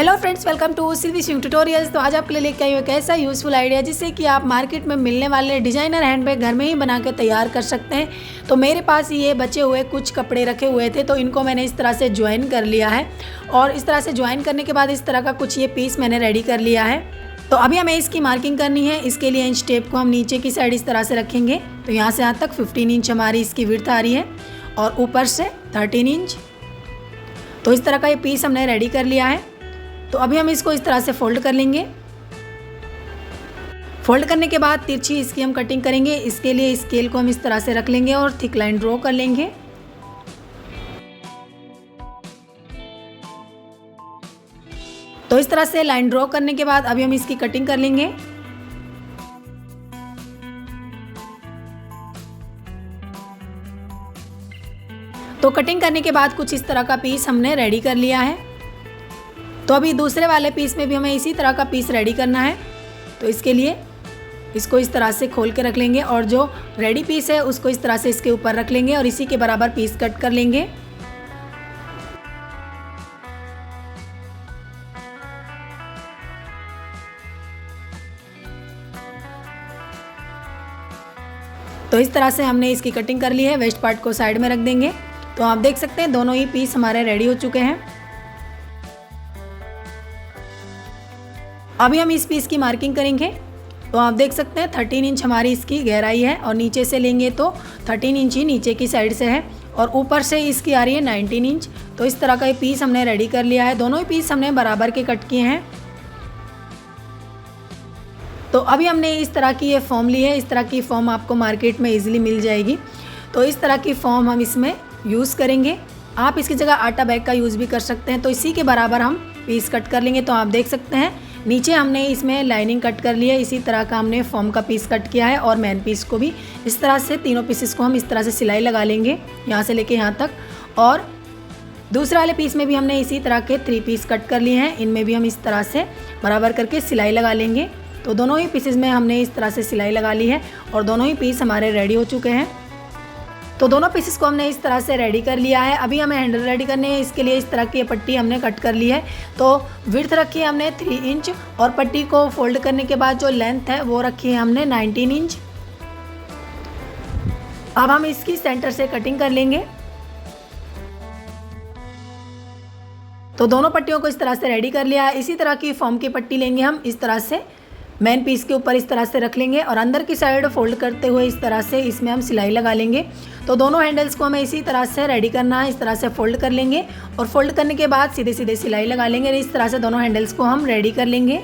Hello friends, welcome to Silvi Swing Tutorials. तो आज आपके लिए लेके आई हूँ एक ऐसा यूज़फुल आइडिया जिससे कि आप मार्केट में मिलने वाले डिज़ाइनर हैंडबैग घर में ही बना के तैयार कर सकते हैं। तो मेरे पास ये बचे हुए कुछ कपड़े रखे हुए थे, तो इनको मैंने इस तरह से ज्वाइन कर लिया है। और इस तरह से ज्वाइन करने के बाद इस तरह का कुछ ये पीस मैंने रेडी कर लिया है। तो अभी हमें इसकी मार्किंग करनी है। इसके लिए इंच टेप को हम नीचे की साइड इस तरह से रखेंगे। तो यहाँ से यहाँ तक 15 इंच हमारी इसकी विड्थ आ रही है और ऊपर से 13 इंच। तो इस तरह का ये पीस हमने रेडी कर लिया है। तो अभी हम इसको इस तरह से फोल्ड कर लेंगे। फोल्ड करने के बाद तिरछी इसकी हम कटिंग करेंगे। इसके लिए स्केल को हम इस तरह से रख लेंगे और थिक लाइन ड्रॉ कर लेंगे। तो इस तरह से लाइन ड्रॉ करने के बाद अभी हम इसकी कटिंग कर लेंगे। तो कटिंग करने के बाद कुछ इस तरह का पीस हमने रेडी कर लिया है। तो अभी दूसरे वाले पीस में भी हमें इसी तरह का पीस रेडी करना है। तो इसके लिए इसको इस तरह से खोल के रख लेंगे और जो रेडी पीस है उसको इस तरह से इसके ऊपर रख लेंगे और इसी के बराबर पीस कट कर लेंगे। तो इस तरह से हमने इसकी कटिंग कर ली है। वेस्ट पार्ट को साइड में रख देंगे। तो आप देख सकते हैं दोनों ही पीस हमारे रेडी हो चुके हैं। अभी हम इस पीस की मार्किंग करेंगे। तो आप देख सकते हैं 13 इंच हमारी इसकी गहराई है और नीचे से लेंगे तो 13 इंच ही नीचे की साइड से है और ऊपर से इसकी आ रही है 19 इंच। तो इस तरह का ये पीस हमने रेडी कर लिया है। दोनों ही पीस हमने बराबर के कट किए हैं। तो अभी हमने इस तरह की ये फॉर्म ली है। इस तरह की फॉर्म आपको मार्केट में इजीली मिल जाएगी। तो इस तरह की फॉर्म हम इसमें यूज़ करेंगे। आप इसकी जगह आटा बैग का यूज़ भी कर सकते हैं। तो इसी के बराबर हम पीस कट कर लेंगे। तो आप देख सकते हैं नीचे हमने इसमें लाइनिंग कट कर ली है। इसी तरह का हमने फॉर्म का पीस कट किया है और मेन पीस को भी इस तरह से तीनों पीसेस को हम इस तरह से सिलाई लगा लेंगे, यहाँ से लेके यहाँ तक। और दूसरे वाले पीस में भी हमने इसी तरह के 3 पीस कट कर लिए हैं। इनमें भी हम इस तरह से बराबर करके सिलाई लगा लेंगे। तो दोनों ही पीसेस में हमने इस तरह से सिलाई लगा ली है और दोनों ही पीस हमारे रेडी हो चुके हैं। तो दोनों पीसेस को हमने इस तरह से रेडी कर लिया है। अभी हमें हैंडल रेडी करने हैं। इसके लिए इस तरह की पट्टी हमने कट कर ली है। तो विड्थ रखी है हमने 3 इंच और पट्टी को फोल्ड करने के बाद जो लेंथ है वो रखी है हमने 19 इंच। अब हम इसकी सेंटर से कटिंग कर लेंगे। तो दोनों पट्टियों को इस तरह से रेडी कर लिया है। इसी तरह की फॉर्म की पट्टी लेंगे हम, इस तरह से मेन पीस के ऊपर इस तरह से रख लेंगे और अंदर की साइड फोल्ड करते हुए इस तरह से इसमें हम सिलाई लगा लेंगे। तो दोनों हैंडल्स को हमें इसी तरह से रेडी करना है। इस तरह से फोल्ड कर लेंगे और फोल्ड करने के बाद सीधे सीधे सिलाई लगा लेंगे। इस तरह से दोनों हैंडल्स को हम रेडी कर लेंगे।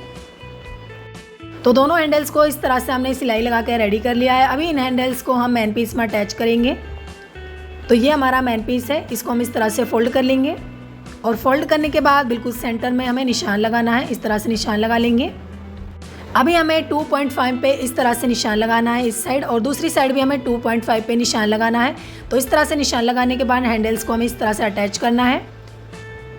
तो दोनों हैंडल्स को इस तरह से हमने सिलाई लगा के रेडी कर लिया है। अभी इन हैंडल्स को हम मेन पीस में अटैच करेंगे। तो ये हमारा मेन पीस है, इसको हम इस तरह से फोल्ड कर लेंगे और फोल्ड करने के बाद बिल्कुल सेंटर में हमें निशान लगाना है। इस तरह से निशान लगा लेंगे। अभी हमें 2.5 पे इस तरह से निशान लगाना है इस साइड और दूसरी साइड भी हमें 2.5 पे निशान लगाना है। तो इस तरह से निशान लगाने के बाद हैंडल्स को हमें इस तरह से अटैच करना है।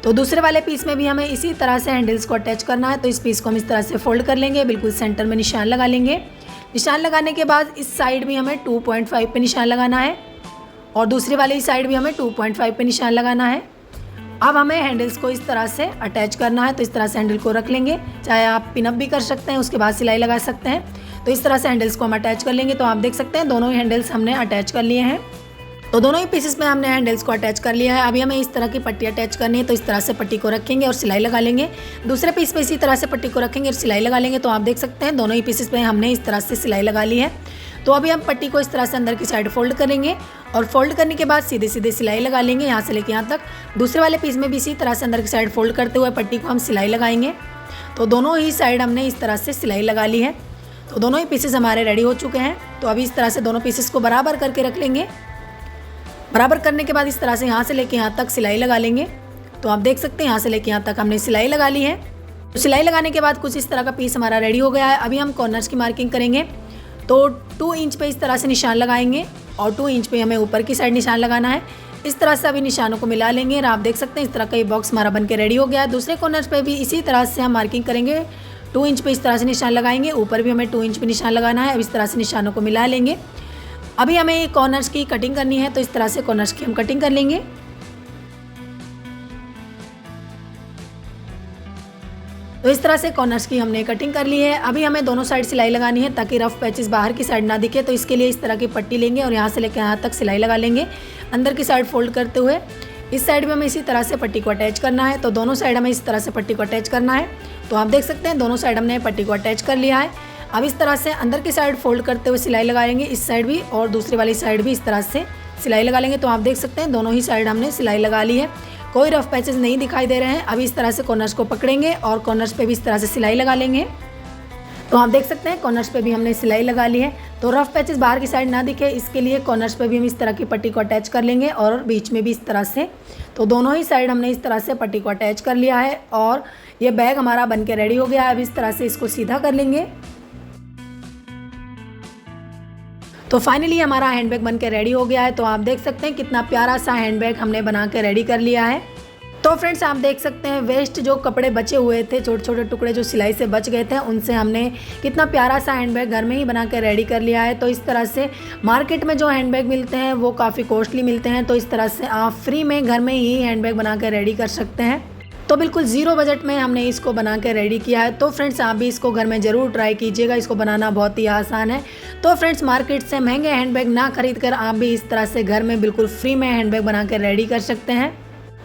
तो दूसरे वाले पीस में भी हमें इसी तरह से हैंडल्स को अटैच करना है। तो इस पीस को हम इस तरह से फोल्ड कर लेंगे, बिल्कुल सेंटर में निशान लगा लेंगे। निशान लगाने के बाद इस साइड भी हमें 2.5 पे निशान लगाना है और दूसरी वाली साइड भी हमें 2.5 पे निशान लगाना है। अब हमें हैंडल्स को इस तरह से अटैच करना है। तो इस तरह से हैंडल को रख लेंगे, चाहे आप पिनअप भी कर सकते हैं, उसके बाद सिलाई लगा सकते हैं। तो इस तरह से हैंडल्स को हम अटैच कर लेंगे। तो आप देख सकते हैं दोनों ही हैंडल्स हमने अटैच कर लिए हैं। तो दोनों ही पीसेस में हमने हैंडल्स को अटैच कर लिया है। अभी हमें इस तरह की पट्टी अटैच करनी है। तो इस तरह से पट्टी को रखेंगे और सिलाई लगा लेंगे। दूसरे पीस पे इसी तरह से पट्टी को रखेंगे और सिलाई लगा लेंगे। तो आप देख सकते हैं दोनों ही पीसेस में हमने इस तरह से सिलाई लगा ली है। तो अभी हम पट्टी को इस तरह से अंदर की साइड फोल्ड करेंगे और फोल्ड करने के बाद सीधे सीधे सिलाई लगा लेंगे, यहाँ से लेके यहाँ तक। दूसरे वाले पीस में भी इसी तरह से अंदर की साइड फोल्ड करते हुए पट्टी को हम सिलाई लगाएंगे। तो दोनों ही साइड हमने इस तरह से सिलाई लगा ली है। तो दोनों ही पीसेस हमारे रेडी हो चुके हैं। तो अभी इस तरह से दोनों पीसेस को बराबर करके रख लेंगे। बराबर करने के बाद इस तरह से यहाँ से लेके यहाँ तक सिलाई लगा लेंगे। तो आप देख सकते हैं यहाँ से लेके यहाँ तक हमने सिलाई लगा ली है। तो सिलाई लगाने के बाद कुछ इस तरह का पीस हमारा रेडी हो गया है। अभी हम कॉर्नर्स की मार्किंग करेंगे। तो 2 इंच पे इस तरह से निशान लगाएंगे और 2 इंच पे हमें ऊपर की साइड निशान लगाना है। इस तरह से अभी निशानों को मिला लेंगे और आप देख सकते हैं इस तरह का ये बॉक्स हमारा बनके रेडी हो गया है। दूसरे कॉर्नर्स पे भी इसी तरह से हम मार्किंग करेंगे। 2 इंच पे इस तरह से निशान लगाएंगे, ऊपर भी हमें 2 इंच पे निशान लगाना है। अब इस तरह से निशानों को मिला लेंगे। अभी हमें कॉर्नर्स की कटिंग करनी है। तो इस तरह से कॉर्नर्स की हम कटिंग कर लेंगे। तो इस तरह से कॉर्नर्स की हमने कटिंग कर ली है। अभी हमें दोनों साइड सिलाई लगानी है ताकि रफ पैचेस बाहर की साइड ना दिखे। तो इसके लिए इस तरह की पट्टी लेंगे और यहाँ से लेकर यहाँ तक सिलाई लगा लेंगे अंदर की साइड फोल्ड करते हुए। इस साइड में हमें इसी तरह से पट्टी को अटैच करना है। तो दोनों साइड हमें इस तरह से पट्टी को अटैच करना है। तो आप देख सकते हैं दोनों साइड हमने पट्टी को अटैच कर लिया है। अब इस तरह से अंदर की साइड फोल्ड करते हुए सिलाई लगाएंगे, इस साइड भी और दूसरी वाली साइड भी इस तरह से सिलाई लगा लेंगे। तो आप देख सकते हैं दोनों ही साइड हमने सिलाई लगा ली है, कोई रफ पैचेस नहीं दिखाई दे रहे हैं। अभी इस तरह से कॉर्नर्स को पकड़ेंगे और कॉर्नर्स पे भी इस तरह से सिलाई लगा लेंगे। तो आप देख सकते हैं कॉर्नर्स पे भी हमने सिलाई लगा ली है। तो रफ पैचेस बाहर की साइड ना दिखे इसके लिए कॉर्नर्स पे भी हम इस तरह की पट्टी को अटैच कर लेंगे और बीच में भी इस तरह से। तो दोनों ही साइड हमने इस तरह से पट्टी को अटैच कर लिया है और ये बैग हमारा बन के रेडी हो गया है। अब इस तरह से इसको सीधा कर लेंगे। तो फाइनली हमारा हैंडबैग बन के रेडी हो गया है। तो आप देख सकते हैं कितना प्यारा सा हैंडबैग हमने बना के रेडी कर लिया है। तो फ्रेंड्स आप देख सकते हैं वेस्ट जो कपड़े बचे हुए थे, छोटे छोटे टुकड़े जो सिलाई से बच गए थे, उनसे हमने कितना प्यारा सा हैंडबैग घर में ही बना के रेडी कर लिया है। तो इस तरह से मार्केट में जो हैंडबैग मिलते हैं वो काफ़ी कॉस्टली मिलते हैं। तो इस तरह से आप फ्री में घर में ही हैंडबैग बना के रेडी कर सकते हैं। तो बिल्कुल ज़ीरो बजट में हमने इसको बना के रेडी किया है। तो फ्रेंड्स आप भी इसको घर में ज़रूर ट्राई कीजिएगा, इसको बनाना बहुत ही आसान है। तो फ्रेंड्स मार्केट से महंगे हैंडबैग ना खरीद कर आप भी इस तरह से घर में बिल्कुल फ्री में हैंडबैग बना के रेडी कर सकते हैं।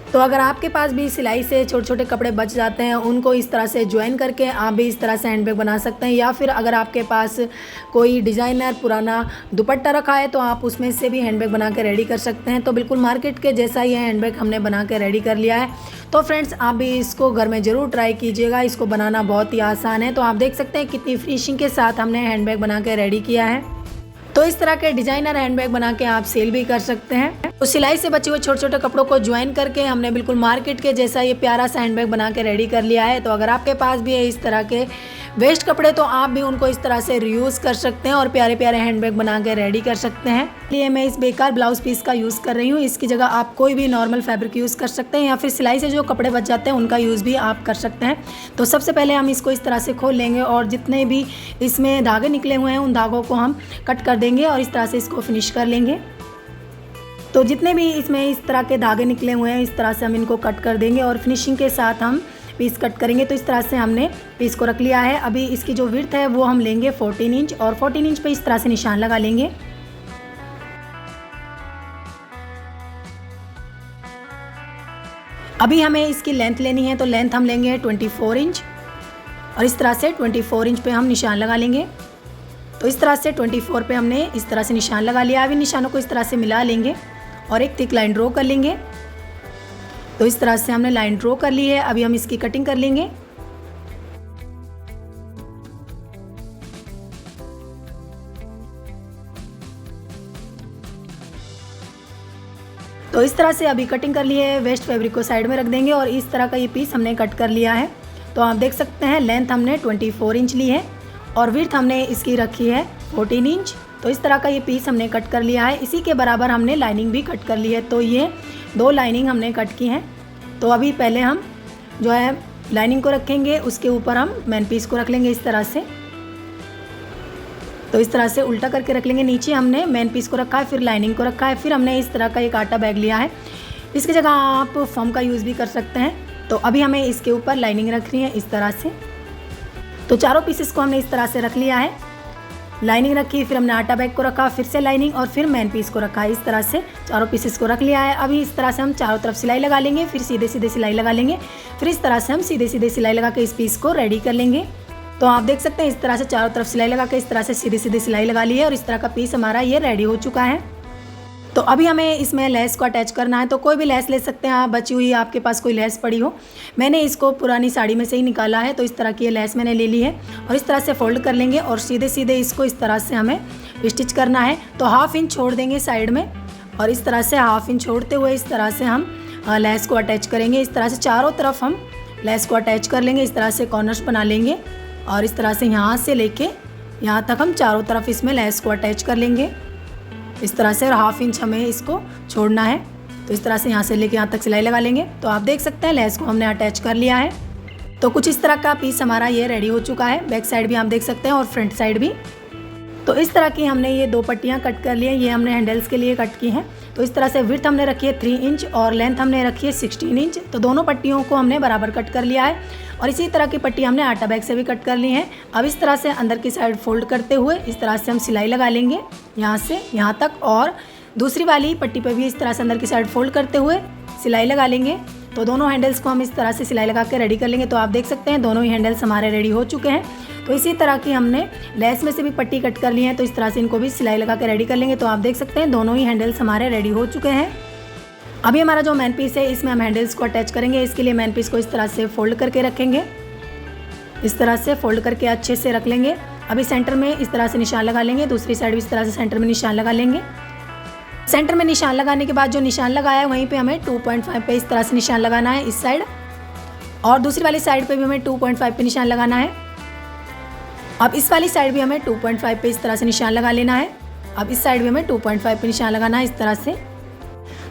तो अगर आपके पास भी सिलाई से छोटे छोटे कपड़े बच जाते हैं उनको इस तरह से ज्वाइन करके आप भी इस तरह से हैंडबैग बना सकते हैं। या फिर अगर आपके पास कोई डिज़ाइनर पुराना दुपट्टा रखा है तो आप उसमें से भी हैंडबैग बना के रेडी कर सकते हैं। तो बिल्कुल मार्केट के जैसा ही हैंडबैग हमने बना के रेडी कर लिया है। तो फ्रेंड्स आप भी इसको घर में ज़रूर ट्राई कीजिएगा, इसको बनाना बहुत ही आसान है। तो आप देख सकते हैं कितनी फिनिशिंग के साथ हमने हैंडबैग बना के रेडी किया है। तो इस तरह के डिजाइनर हैंडबैग बना के आप सेल भी कर सकते हैं। तो सिलाई से बचे हुए छोटे छोटे कपड़ों को ज्वाइन करके हमने बिल्कुल मार्केट के जैसा ये प्यारा सा हैंडबैग बना के रेडी कर लिया है। तो अगर आपके पास भी है इस तरह के वेस्ट कपड़े तो आप भी उनको इस तरह से रीयूज़ कर सकते हैं और प्यारे प्यारे हैंडबैग बना के रेडी कर सकते हैं। इसलिए मैं इस बेकार ब्लाउज पीस का यूज़ कर रही हूँ। इसकी जगह आप कोई भी नॉर्मल फैब्रिक यूज़ कर सकते हैं या फिर सिलाई से जो कपड़े बच जाते हैं उनका यूज़ भी आप कर सकते हैं। तो सबसे पहले हम इसको इस तरह से खोल लेंगे और जितने भी इसमें धागे निकले हुए हैं उन धागों को हम कट कर देंगे और इस तरह से इसको फिनिश कर लेंगे। तो जितने भी इसमें इस तरह के धागे निकले हुए हैं इस तरह से हम इनको कट कर देंगे और फिनिशिंग के साथ हम पीस कट करेंगे। तो इस तरह से हमने पीस को रख लिया है। अभी इसकी जो विड्थ है वो हम लेंगे 14 इंच और 14 इंच पे इस तरह से निशान लगा लेंगे। अभी हमें इसकी लेंथ लेनी है तो लेंथ हम लेंगे 24 इंच और इस तरह से 24 इंच पे हम निशान लगा लेंगे। तो इस तरह से 24 पे हमने इस तरह से निशान लगा लिया। अभी निशानों को इस तरह से मिला लेंगे और एक थिक लाइन ड्रॉ कर लेंगे। तो इस तरह से हमने लाइन ड्रॉ कर ली है। अभी हम इसकी कटिंग कर लेंगे। तो इस तरह से अभी कटिंग कर ली है। वेस्ट फैब्रिक को साइड में रख देंगे और इस तरह का ये पीस हमने कट कर लिया है। तो आप देख सकते हैं लेंथ हमने 24 इंच ली है और विड्थ हमने इसकी रखी है 14 इंच। तो इस तरह का ये पीस हमने कट कर लिया है। इसी के बराबर हमने लाइनिंग भी कट कर ली है। तो ये 2 लाइनिंग हमने कट की हैं। तो अभी पहले हम जो है लाइनिंग को रखेंगे, उसके ऊपर हम मेन पीस को रख लेंगे इस तरह से। तो इस तरह से उल्टा करके रख लेंगे। नीचे हमने मेन पीस को रखा है, फिर लाइनिंग को रखा है, फिर हमने इस तरह का एक आटा बैग लिया है। इसकी जगह आप फॉर्म का यूज़ भी कर सकते हैं। तो अभी हमें इसके ऊपर लाइनिंग रखनी है इस तरह से। तो चारों पीसेस को हमने इस तरह से रख लिया है। लाइनिंग रखी, फिर हमने आटा बैग को रखा, फिर से लाइनिंग और फिर मेन पीस को रखा है। इस तरह से चारों पीसेस को रख लिया है। अभी इस तरह से हम चारों तरफ सिलाई लगा लेंगे, फिर सीधे सीधे सिलाई लगा लेंगे। फिर इस तरह से हम सीधे सीधे सिलाई लगा के इस पीस को रेडी कर लेंगे। तो आप देख सकते हैं इस तरह से चारों तरफ सिलाई लगा के इस तरह से सीधे सीधे सिलाई लगा ली है और इस तरह का पीस हमारा ये रेडी हो चुका है। तो अभी हमें इसमें लेस को अटैच करना है। तो कोई भी लेस ले सकते हैं आप, बची हुई आपके पास कोई लेस पड़ी हो। मैंने इसको पुरानी साड़ी में से ही निकाला है। तो इस तरह की ये लेस मैंने ले ली है और इस तरह से फोल्ड कर लेंगे और सीधे सीधे इसको इस तरह से हमें स्टिच करना है। तो हाफ इंच छोड़ देंगे साइड में और इस तरह से हाफ इंच छोड़ते हुए इस तरह से हम लेस को अटैच करेंगे। इस तरह से चारों तरफ हम लेस को अटैच कर लेंगे। इस तरह से कॉर्नर्स बना लेंगे और इस तरह से यहाँ से लेके यहाँ तक हम चारों तरफ इसमें लेस को अटैच कर लेंगे इस तरह से। और हाफ इंच हमें इसको छोड़ना है। तो इस तरह से यहाँ से लेके यहाँ तक सिलाई लगा लेंगे। तो आप देख सकते हैं लेस को हमने अटैच कर लिया है। तो कुछ इस तरह का पीस हमारा ये रेडी हो चुका है। बैक साइड भी आप देख सकते हैं और फ्रंट साइड भी। तो इस तरह की हमने ये 2 पट्टियाँ कट कर ली हैं, ये हमने हैंडल्स के लिए कट की हैं। तो इस तरह से विड्थ हमने रखी है 3 इंच और लेंथ हमने रखी है 16 इंच। तो दोनों पट्टियों को हमने बराबर कट कर लिया है और इसी तरह की पट्टी हमने आटा बैग से भी कट कर ली है। अब इस तरह से अंदर की साइड फोल्ड करते हुए इस तरह से हम सिलाई लगा लेंगे यहाँ से यहाँ तक, और दूसरी वाली पट्टी पर भी इस तरह से अंदर की साइड फोल्ड करते हुए सिलाई लगा लेंगे। तो दोनों हैंडल्स को हम इस तरह से सिलाई लगा के रेडी कर लेंगे। तो आप देख सकते हैं दोनों ही हैंडल्स हमारे रेडी हो चुके हैं। तो इसी तरह की हमने लेस में से भी पट्टी कट कर ली है, तो इस तरह से इनको भी सिलाई लगा के रेडी कर लेंगे। तो आप देख सकते हैं दोनों ही हैंडल्स हमारे रेडी हो चुके हैं। अभी हमारा जो मैन पीस है इसमें हम हैंडल्स को अटैच करेंगे। इसके लिए मैन पीस को इस तरह से फोल्ड करके रखेंगे, इस तरह से फोल्ड करके अच्छे से रख लेंगे। अभी सेंटर में इस तरह से निशान लगा लेंगे, दूसरी साइड भी इस तरह से सेंटर में निशान लगा लेंगे। सेंटर में निशान लगाने के बाद जो निशान लगाया है वहीं पे हमें 2.5 पे इस तरह से निशान लगाना है इस साइड, और दूसरी वाली साइड पे भी हमें 2.5 पे निशान लगाना है। अब इस वाली साइड भी हमें 2.5 पे इस तरह से निशान लगा लेना है। अब इस साइड भी हमें 2.5 पे निशान लगाना है इस तरह से।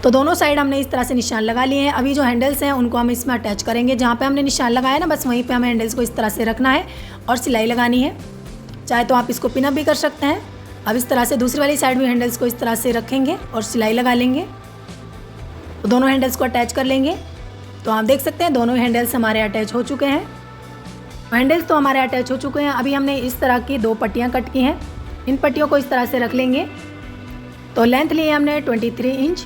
तो दोनों साइड हमने इस तरह से निशान लगा लिए हैं। अभी जो हैंडल्स हैं उनको हम इसमें अटैच करेंगे। जहाँ पे हमने निशान लगाया ना, बस वहीं पे हमें हैंडल्स को इस तरह से रखना है और सिलाई लगानी है। चाहे तो आप इसको पिनअप भी कर सकते हैं। अब इस तरह से दूसरी वाली साइड भी हैंडल्स को इस तरह से रखेंगे और सिलाई लगा लेंगे। तो दोनों हैंडल्स को अटैच कर लेंगे। तो आप देख सकते हैं दोनों हैंडल्स हमारे अटैच हो चुके हैं। हैंडल्स तो हमारे अटैच हो चुके हैं। अभी हमने इस तरह की 2 पट्टियाँ कट की हैं, इन पट्टियों को इस तरह से रख लेंगे। तो लेंथ ली हमने 23 इंच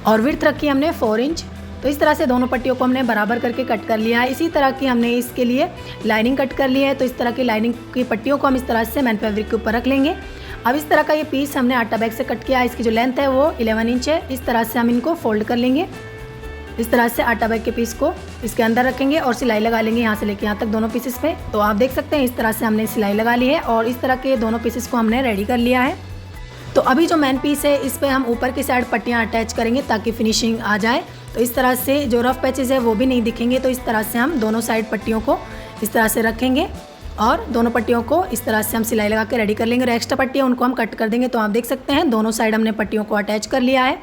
और विड्थ रखी हमने 4 इंच। तो इस तरह से दोनों पट्टियों को हमने बराबर करके कट कर लिया है। इसी तरह की हमने इसके लिए लाइनिंग कट कर ली है। तो इस तरह की लाइनिंग की पट्टियों को हम इस तरह से मैन फैब्रिक के ऊपर रख लेंगे। अब इस तरह का ये पीस हमने आटा बैग से कट किया है। इसकी जो लेंथ है वो 11 इंच है। इस तरह से हम इनको फोल्ड कर लेंगे। इस तरह से आटा बैग के पीस को इसके अंदर रखेंगे और सिलाई लगा लेंगे यहाँ से लेके यहाँ तक दोनों पीसेस पे। तो आप देख सकते हैं इस तरह से हमने सिलाई लगा ली है और इस तरह के दोनों पीसेस को हमने रेडी कर लिया है। तो अभी जो मैन पीस है इस पे हम ऊपर की साइड पट्टियाँ अटैच करेंगे ताकि फिनिशिंग आ जाए। तो इस तरह से जो रफ पैचेस है वो भी नहीं दिखेंगे। तो इस तरह से हम दोनों साइड पट्टियों को इस तरह से रखेंगे और दोनों पट्टियों को इस तरह से हम सिलाई लगा के रेडी कर लेंगे। और एक्स्ट्रा पट्टियाँ उनको हम कट कर देंगे। तो आप देख सकते हैं दोनों साइड हमने पट्टियों को अटैच कर लिया है।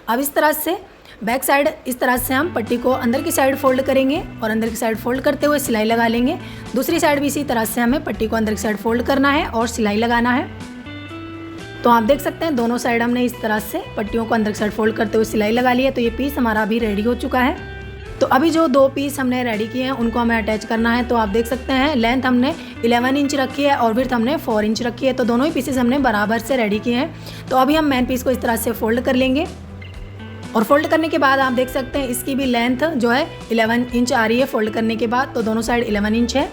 अब इस तरह से बैक साइड इस तरह से हम पट्टी को अंदर की साइड फोल्ड करेंगे और अंदर की साइड फोल्ड करते हुए सिलाई लगा लेंगे। दूसरी साइड भी इसी तरह से हमें पट्टी को अंदर की साइड फोल्ड करना है और सिलाई लगाना है। तो आप देख सकते हैं दोनों साइड हमने इस तरह से पट्टियों को अंदर की साइड फोल्ड करते हुए सिलाई लगा ली है। तो ये पीस हमारा अभी रेडी हो चुका है। तो अभी जो 2 पीस हमने रेडी किए हैं उनको हमें अटैच करना है। तो आप देख सकते हैं लेंथ हमने 11 इंच रखी है और विड्थ हमने 4 इंच रखी है। तो दोनों ही पीसेस हमने बराबर से रेडी किए हैं। तो अभी हम मैन पीस को इस तरह से फोल्ड कर लेंगे और फोल्ड करने के बाद आप देख सकते हैं इसकी भी लेंथ जो है 11 इंच आ रही है फोल्ड करने के बाद। तो दोनों साइड 11 इंच है।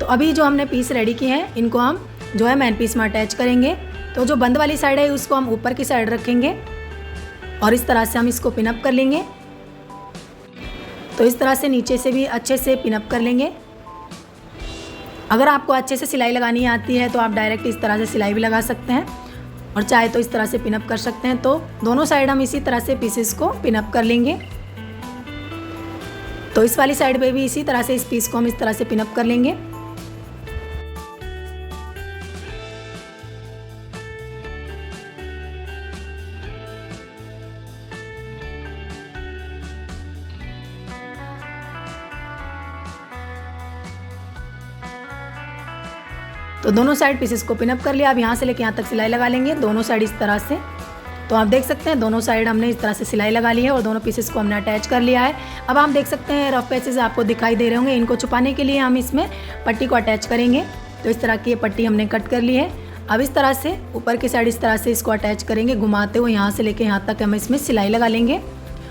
तो अभी जो हमने पीस रेडी किए हैं इनको हम जो है मैन पीस में अटैच करेंगे। तो जो बंद वाली साइड है उसको हम ऊपर की साइड रखेंगे और इस तरह से हम इसको पिनअप कर लेंगे। तो इस तरह से नीचे से भी अच्छे से पिनअप कर लेंगे। अगर आपको अच्छे से सिलाई लगानी आती है तो आप डायरेक्ट इस तरह से सिलाई भी लगा सकते हैं और चाहे तो इस तरह से पिनअप कर सकते हैं। तो दोनों साइड हम इसी तरह से पीसेस को पिनअप कर लेंगे। तो इस वाली साइड पे भी इसी तरह से इस पीस को हम इस तरह से पिनअप कर लेंगे। तो दोनों साइड पीसेस को पिनअप कर लिया। अब यहाँ से लेके यहाँ तक सिलाई लगा लेंगे दोनों साइड इस तरह से। तो आप देख सकते हैं दोनों साइड हमने इस तरह से सिलाई लगा ली है और दोनों पीसेस को हमने अटैच कर लिया है। अब आप देख सकते हैं रफ पैचेस आपको दिखाई दे रहे होंगे, इनको छुपाने के लिए हम इसमें पट्टी को अटैच करेंगे। तो इस तरह की ये पट्टी हमने कट कर ली है। अब इस तरह से ऊपर की साइड इस तरह से इसको अटैच करेंगे घुमाते हुए, यहाँ से लेके यहाँ तक हम इसमें सिलाई लगा लेंगे।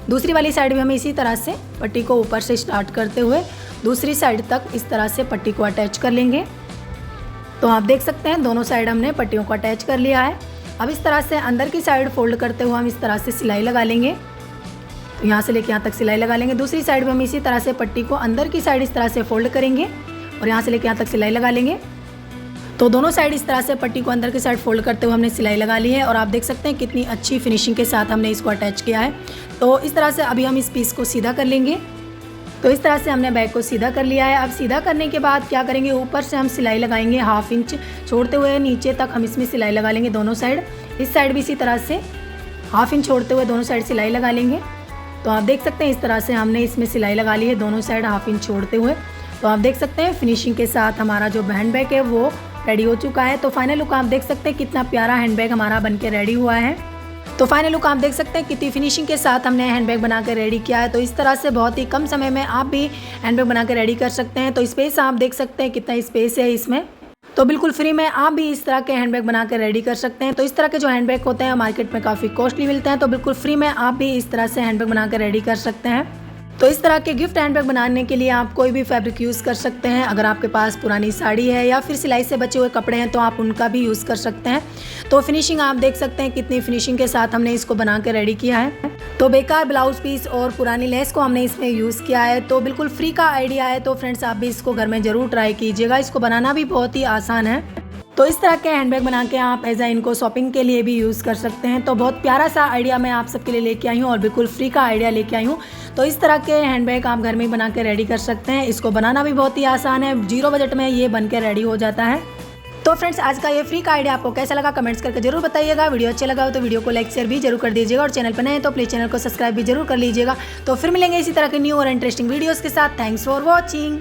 दूसरी वाली साइड भी हमें इसी तरह से पट्टी को ऊपर से स्टार्ट करते हुए दूसरी साइड तक इस तरह से पट्टी को अटैच कर लेंगे। तो आप देख सकते हैं दोनों साइड हमने पट्टियों को अटैच कर लिया है। अब इस तरह से अंदर की साइड फोल्ड करते हुए हम इस तरह से सिलाई लगा लेंगे। तो यहाँ से लेके यहाँ तक सिलाई लगा लेंगे। दूसरी साइड में हम इसी तरह से पट्टी को अंदर की साइड इस तरह से फोल्ड करेंगे और यहाँ से लेके यहाँ तक सिलाई लगा लेंगे। तो दोनों साइड इस तरह से पट्टी को अंदर की साइड फोल्ड करते हुए हमने सिलाई लगा ली है और आप देख सकते हैं कितनी अच्छी फिनिशिंग के साथ हमने इसको अटैच किया है। तो इस तरह से अभी हम इस पीस को सीधा कर लेंगे। तो इस तरह से हमने बैग को सीधा कर लिया है। अब सीधा करने के बाद क्या करेंगे, ऊपर से हम सिलाई लगाएंगे 1/2 इंच छोड़ते हुए नीचे तक हम इसमें सिलाई लगा लेंगे दोनों साइड। इस साइड भी इसी तरह से 1/2 इंच छोड़ते हुए दोनों साइड सिलाई लगा लेंगे। तो आप देख सकते हैं इस तरह से हमने इसमें सिलाई लगा ली है दोनों साइड 1/2 इंच छोड़ते हुए। तो आप देख सकते हैं फिनिशिंग के साथ हमारा जो हैंड बैग है वो रेडी हो चुका है। तो फाइनल लुक आप देख सकते हैं कितना प्यारा हैंडबैग हमारा बनके रेडी हुआ है। तो फाइनल लुक आप देख सकते हैं कितनी फिनिशिंग के साथ हमने हैंडबैग बना कर रेडी किया है। तो इस तरह से बहुत ही कम समय में आप भी हैंडबैग बना कर रेडी कर सकते हैं। तो स्पेस आप देख सकते हैं कितना स्पेस है इसमें। तो बिल्कुल फ्री में आप भी इस तरह के हैंडबैग बना कर रेडी कर सकते हैं। तो इस तरह के जो हैंडबैग होते हैं मार्केट में काफ़ी कॉस्टली मिलते हैं। तो बिल्कुल फ्री में आप भी इस तरह से हैंडबैग बना कर रेडी कर सकते हैं। तो इस तरह के गिफ्ट हैंडबैग बनाने के लिए आप कोई भी फैब्रिक यूज़ कर सकते हैं। अगर आपके पास पुरानी साड़ी है या फिर सिलाई से बचे हुए कपड़े हैं तो आप उनका भी यूज़ कर सकते हैं। तो फिनिशिंग आप देख सकते हैं कितनी फिनिशिंग के साथ हमने इसको बना के रेडी किया है। तो बेकार ब्लाउज पीस और पुरानी लेस को हमने इसमें यूज़ किया है। तो बिल्कुल फ्री का आइडिया है। तो फ्रेंड्स आप भी इसको घर में ज़रूर ट्राई कीजिएगा। इसको बनाना भी बहुत ही आसान है। तो इस तरह के हैंडबैग बना के आप एज इनको शॉपिंग के लिए भी यूज़ कर सकते हैं। तो बहुत प्यारा सा आइडिया मैं आप सबके लिए लेके आई हूँ और बिल्कुल फ्री का आइडिया लेके आई हूँ। तो इस तरह के हैंडबैग आप घर में ही बना के रेडी कर सकते हैं। इसको बनाना भी बहुत ही आसान है। 0 बजट में ये बन के रेडी हो जाता है। तो फ्रेंड्स आज का ये फ्री का आइडिया आपको कैसा लगा कमेंट्स करके जरूर बताइएगा। वीडियो अच्छा लगा हो तो वीडियो को लाइक शेयर भी जरूर कर दीजिएगा और चैनल पर नए हैं तो प्लीज़ चैनल को सब्सक्राइब भी जरूर कर लीजिएगा। तो फिर मिलेंगे इसी तरह के न्यू और इंटरेस्टिंग वीडियोज़ के साथ। Thanks for watching.